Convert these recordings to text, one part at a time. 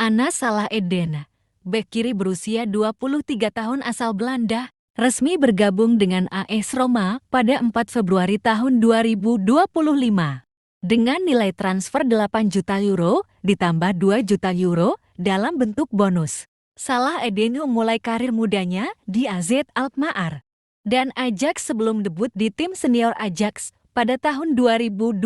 Ana Salah Eddine, bek kiri berusia 23 tahun asal Belanda, resmi bergabung dengan AS Roma pada 4 Februari tahun 2025. Dengan nilai transfer 8 juta euro ditambah 2 juta euro dalam bentuk bonus. Salah Eddine memulai karir mudanya di AZ Alkmaar dan Ajax sebelum debut di tim senior Ajax pada tahun 2022.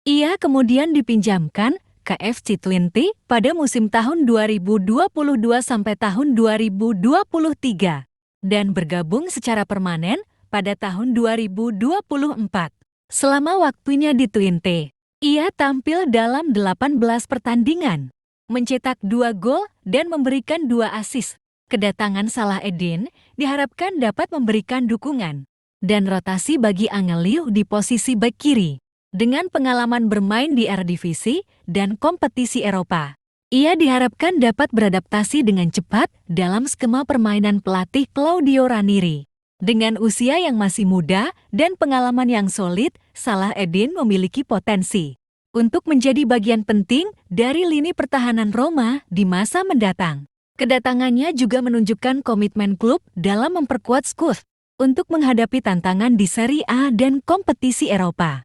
Ia kemudian dipinjamkan ke FC Twente pada musim tahun 2022 sampai tahun 2023 dan bergabung secara permanen pada tahun 2024. Selama waktunya di Twente, ia tampil dalam 18 pertandingan, mencetak 2 gol dan memberikan 2 assist. Kedatangan Salah Eddine diharapkan dapat memberikan dukungan dan rotasi bagi Angel Liu di posisi bek kiri. Dengan pengalaman bermain di Eredivisie dan kompetisi Eropa, ia diharapkan dapat beradaptasi dengan cepat dalam skema permainan pelatih Claudio Ranieri. Dengan usia yang masih muda dan pengalaman yang solid, Salah Eddine memiliki potensi untuk menjadi bagian penting dari lini pertahanan Roma di masa mendatang. Kedatangannya juga menunjukkan komitmen klub dalam memperkuat skuad untuk menghadapi tantangan di Serie A dan kompetisi Eropa.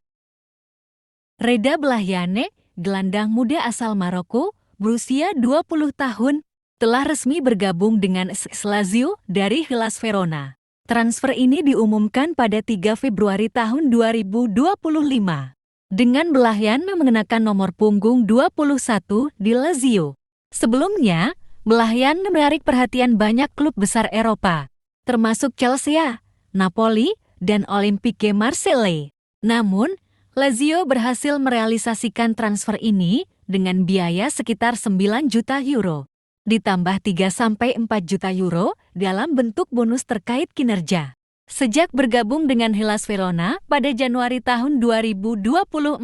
Reda Blahiane, gelandang muda asal Maroko, berusia 20 tahun, telah resmi bergabung dengan AS Lazio dari Hellas Verona. Transfer ini diumumkan pada 3 Februari tahun 2025. Dengan Blahiane mengenakan nomor punggung 21 di Lazio. Sebelumnya, Blahiane menarik perhatian banyak klub besar Eropa, termasuk Chelsea, Napoli, dan Olympique Marseille. Namun, Lazio berhasil merealisasikan transfer ini dengan biaya sekitar 9 juta euro, ditambah 3-4 juta euro dalam bentuk bonus terkait kinerja. Sejak bergabung dengan Hellas Verona pada Januari tahun 2024,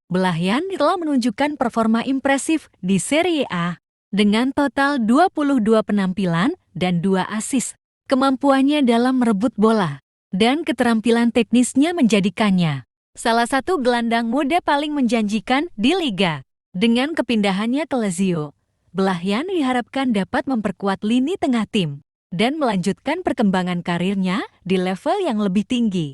Blahiane telah menunjukkan performa impresif di Serie A dengan total 22 penampilan dan 2 assist. Kemampuannya dalam merebut bola dan keterampilan teknisnya menjadikannya salah satu gelandang muda paling menjanjikan di liga. Dengan kepindahannya ke Lazio, Blahiane diharapkan dapat memperkuat lini tengah tim dan melanjutkan perkembangan karirnya di level yang lebih tinggi.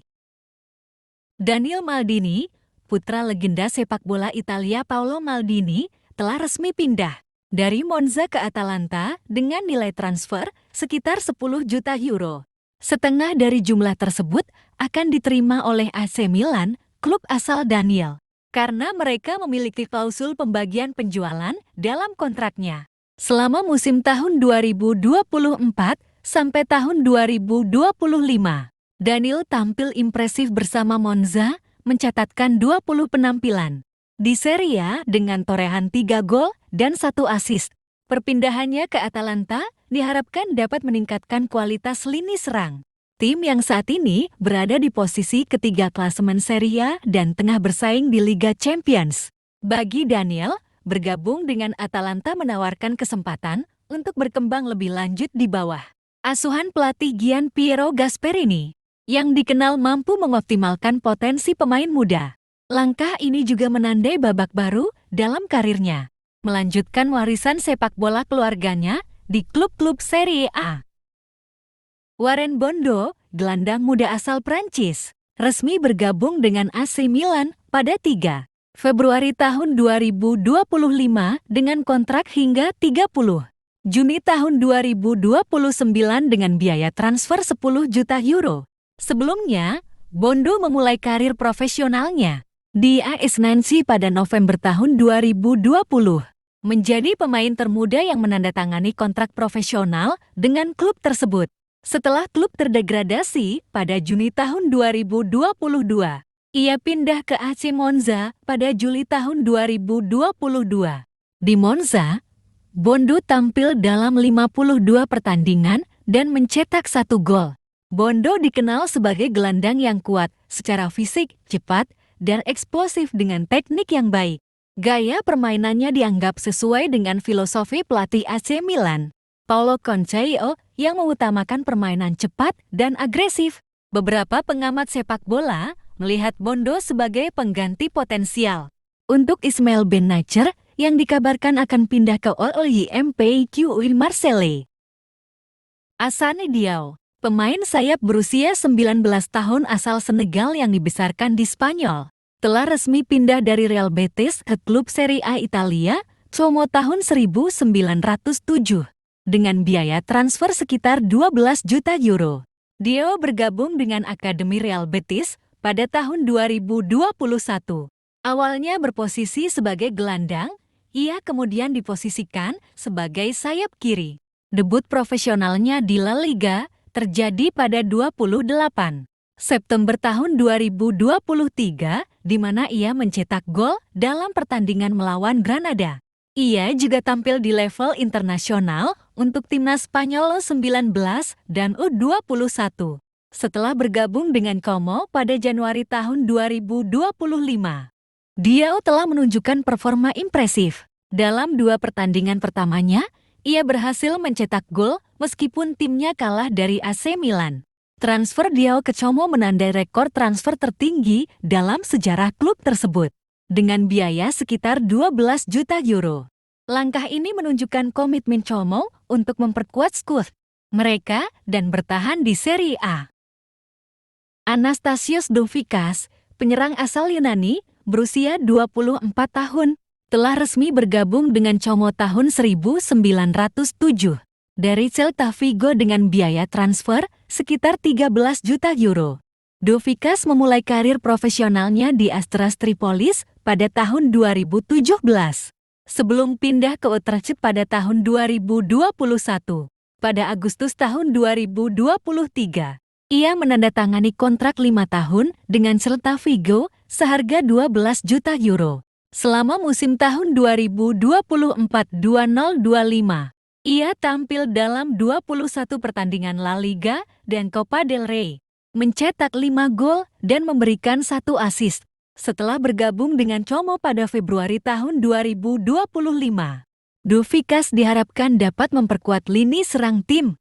Daniel Maldini, putra legenda sepak bola Italia Paolo Maldini, telah resmi pindah dari Monza ke Atalanta dengan nilai transfer sekitar 10 juta euro. Setengah dari jumlah tersebut akan diterima oleh AC Milan, klub asal Daniel, karena mereka memiliki klausul pembagian penjualan dalam kontraknya. Selama musim tahun 2024 sampai tahun 2025, Daniel tampil impresif bersama Monza, mencatatkan 20 penampilan di Serie A dengan torehan 3 gol dan 1 assist. Perpindahannya ke Atalanta diharapkan dapat meningkatkan kualitas lini serang. Tim yang saat ini berada di posisi ketiga klasemen Serie A dan tengah bersaing di Liga Champions. Bagi Daniel, bergabung dengan Atalanta menawarkan kesempatan untuk berkembang lebih lanjut di bawah asuhan pelatih Gian Piero Gasperini, yang dikenal mampu mengoptimalkan potensi pemain muda. Langkah ini juga menandai babak baru dalam karirnya, melanjutkan warisan sepak bola keluarganya di klub-klub Serie A. Warren Bondo, gelandang muda asal Prancis, resmi bergabung dengan AC Milan pada 3 Februari tahun 2025 dengan kontrak hingga 30 Juni tahun 2029 dengan biaya transfer 10 juta euro. Sebelumnya, Bondo memulai karir profesionalnya di AS Nancy pada November tahun 2020, menjadi pemain termuda yang menandatangani kontrak profesional dengan klub tersebut. Setelah klub terdegradasi pada Juni tahun 2022, ia pindah ke AC Monza pada Juli tahun 2022. Di Monza, Bondo tampil dalam 52 pertandingan dan mencetak 1 gol. Bondo dikenal sebagai gelandang yang kuat secara fisik, cepat, dan eksplosif dengan teknik yang baik. Gaya permainannya dianggap sesuai dengan filosofi pelatih AC Milan, Paulo Conceicao, yang mengutamakan permainan cepat dan agresif. Beberapa pengamat sepak bola melihat Bondo sebagai pengganti potensial untuk Ismail Benacer yang dikabarkan akan pindah ke Olympique Marseille. Assane Diao, pemain sayap berusia 19 tahun asal Senegal yang dibesarkan di Spanyol, telah resmi pindah dari Real Betis ke klub Serie A Italia Como tahun 1907 dengan biaya transfer sekitar 12 juta euro. Diao bergabung dengan Akademi Real Betis pada tahun 2021. Awalnya berposisi sebagai gelandang, ia kemudian diposisikan sebagai sayap kiri. Debut profesionalnya di La Liga terjadi pada 28 September tahun 2023, di mana ia mencetak gol dalam pertandingan melawan Granada. Ia juga tampil di level internasional untuk timnas Spanyol U19 dan U21. Setelah bergabung dengan Como pada Januari tahun 2025, Diao telah menunjukkan performa impresif. Dalam 2 pertandingan pertamanya, ia berhasil mencetak gol meskipun timnya kalah dari AC Milan. Transfer Diao ke Como menandai rekor transfer tertinggi dalam sejarah klub tersebut, dengan biaya sekitar 12 juta euro. Langkah ini menunjukkan komitmen Como untuk memperkuat skuad mereka dan bertahan di Serie A. Anastasios Douvikas, penyerang asal Yunani, berusia 24 tahun, telah resmi bergabung dengan Como tahun 1907 dari Celta Vigo dengan biaya transfer sekitar 13 juta euro. Douvikas memulai karir profesionalnya di Astras Tripolis pada tahun 2017. Sebelum pindah ke Utrecht pada tahun 2021. Pada Agustus tahun 2023, ia menandatangani kontrak 5 tahun dengan Celta Vigo seharga 12 juta euro. Selama musim tahun 2024-2025, ia tampil dalam 21 pertandingan La Liga dan Copa del Rey, mencetak 5 gol dan memberikan 1 assist. Setelah bergabung dengan Como pada Februari tahun 2025, Douvikas diharapkan dapat memperkuat lini serang tim.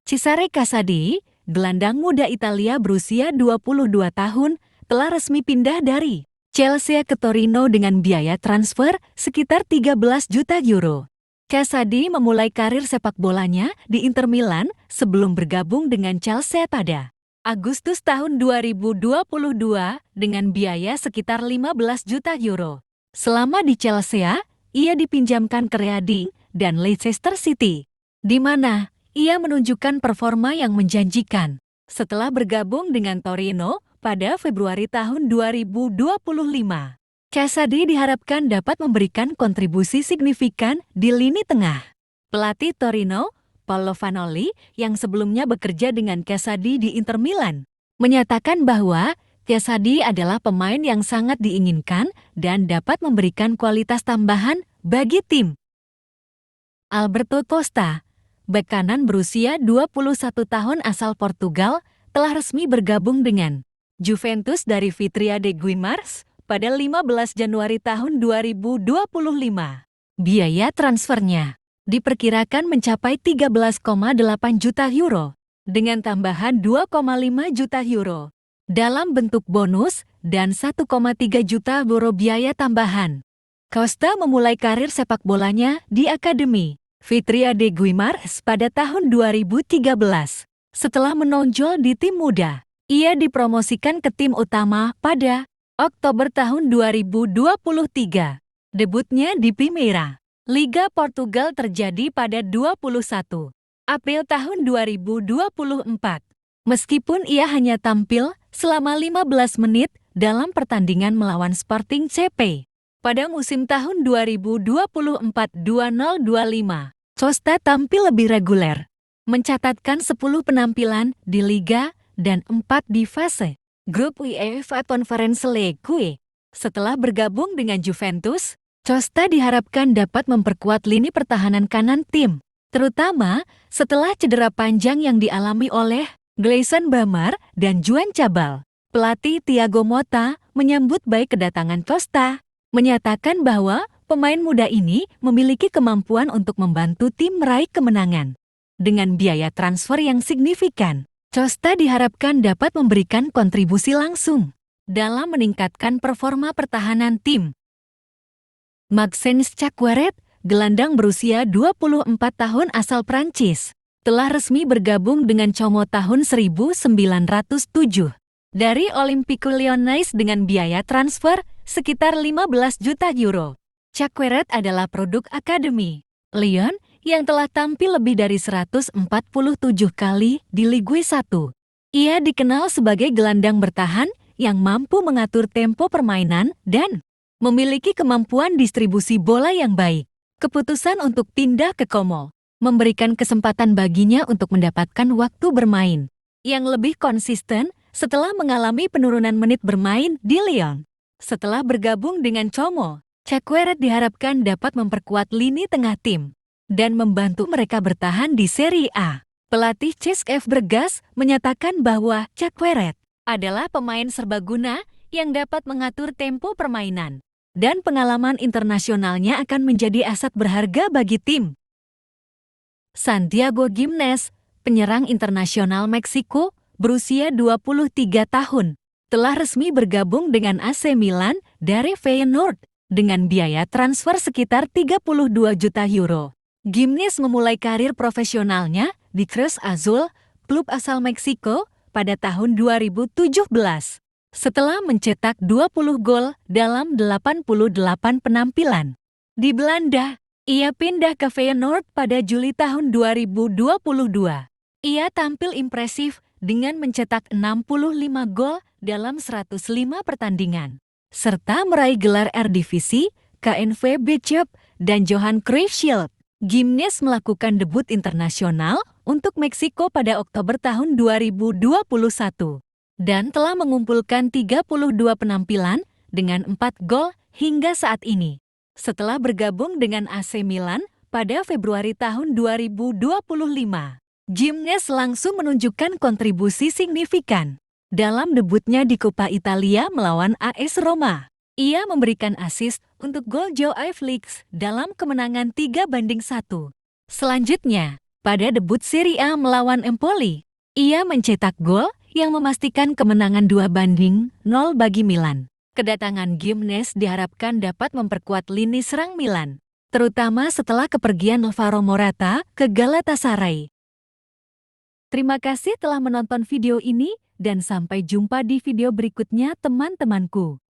Cesare Casadi, gelandang muda Italia berusia 22 tahun, telah resmi pindah dari Chelsea ke Torino dengan biaya transfer sekitar 13 juta euro. Casadi memulai karir sepak bolanya di Inter Milan sebelum bergabung dengan Chelsea pada Agustus tahun 2022 dengan biaya sekitar 15 juta euro. Selama di Chelsea, ia dipinjamkan ke Reading dan Leicester City, di mana ia menunjukkan performa yang menjanjikan. Setelah bergabung dengan Torino pada Februari tahun 2025, Casadi diharapkan dapat memberikan kontribusi signifikan di lini tengah. Pelatih Torino, Paolo Vanoli, yang sebelumnya bekerja dengan Casadi di Inter Milan, menyatakan bahwa Casadi adalah pemain yang sangat diinginkan dan dapat memberikan kualitas tambahan bagi tim. Alberto Costa, bek kanan berusia 21 tahun asal Portugal, telah resmi bergabung dengan Juventus dari Vitória de Guimarães pada 15 Januari tahun 2025. Biaya transfernya diperkirakan mencapai 13,8 juta euro, dengan tambahan 2,5 juta euro dalam bentuk bonus dan 1,3 juta euro biaya tambahan. Costa memulai karir sepak bolanya di Akademi Vitória de Guimarães pada tahun 2013. Setelah menonjol di tim muda, ia dipromosikan ke tim utama pada Oktober tahun 2023. Debutnya di Primeira Liga Portugal terjadi pada 21 April tahun 2024. Meskipun ia hanya tampil selama 15 menit dalam pertandingan melawan Sporting CP pada musim tahun 2024-2025, Costa tampil lebih reguler, mencatatkan 10 penampilan di Liga dan 4 di fase grup UEFA Conference League. Setelah bergabung dengan Juventus, Costa diharapkan dapat memperkuat lini pertahanan kanan tim, terutama setelah cedera panjang yang dialami oleh Gleison Bamar dan Juan Cabal. Pelatih Thiago Motta menyambut baik kedatangan Costa, menyatakan bahwa pemain muda ini memiliki kemampuan untuk membantu tim meraih kemenangan. Dengan biaya transfer yang signifikan, Costa diharapkan dapat memberikan kontribusi langsung dalam meningkatkan performa pertahanan tim. Maxence Chakweret, gelandang berusia 24 tahun asal Prancis, telah resmi bergabung dengan Como tahun 1907 dari Olympique Lyonnais dengan biaya transfer sekitar 15 juta euro. Chakweret adalah produk Akademi Lyon yang telah tampil lebih dari 147 kali di Ligue 1. Ia dikenal sebagai gelandang bertahan yang mampu mengatur tempo permainan dan memiliki kemampuan distribusi bola yang baik. Keputusan untuk pindah ke Como memberikan kesempatan baginya untuk mendapatkan waktu bermain yang lebih konsisten setelah mengalami penurunan menit bermain di Lyon. Setelah bergabung dengan Como, Chakweret diharapkan dapat memperkuat lini tengah tim dan membantu mereka bertahan di Serie A. Pelatih Cesc Fabregas menyatakan bahwa Chakweret adalah pemain serbaguna yang dapat mengatur tempo permainan, dan pengalaman internasionalnya akan menjadi aset berharga bagi tim. Santiago Giménez, penyerang internasional Meksiko, berusia 23 tahun, telah resmi bergabung dengan AC Milan dari Feyenoord dengan biaya transfer sekitar 32 juta euro. Giménez memulai karir profesionalnya di Cruz Azul, klub asal Meksiko, pada tahun 2017. Setelah mencetak 20 gol dalam 88 penampilan. Di Belanda, ia pindah ke Feyenoord pada Juli tahun 2022. Ia tampil impresif dengan mencetak 65 gol dalam 105 pertandingan, serta meraih gelar Eredivisie, KNVB Cup, dan Johan Cruyff Shield. Giménez melakukan debut internasional untuk Meksiko pada Oktober tahun 2021. Dan telah mengumpulkan 32 penampilan dengan 4 gol hingga saat ini. Setelah bergabung dengan AC Milan pada Februari tahun 2025, Giménez langsung menunjukkan kontribusi signifikan. Dalam debutnya di Coppa Italia melawan AS Roma, ia memberikan assist untuk gol Joao Felix dalam kemenangan 3-1. Selanjutnya, pada debut Serie A melawan Empoli, ia mencetak gol yang memastikan kemenangan 2-0 bagi Milan. Kedatangan Giménez diharapkan dapat memperkuat lini serang Milan, terutama setelah kepergian Alvaro Morata ke Galatasaray. Terima kasih telah menonton video ini dan sampai jumpa di video berikutnya teman-temanku.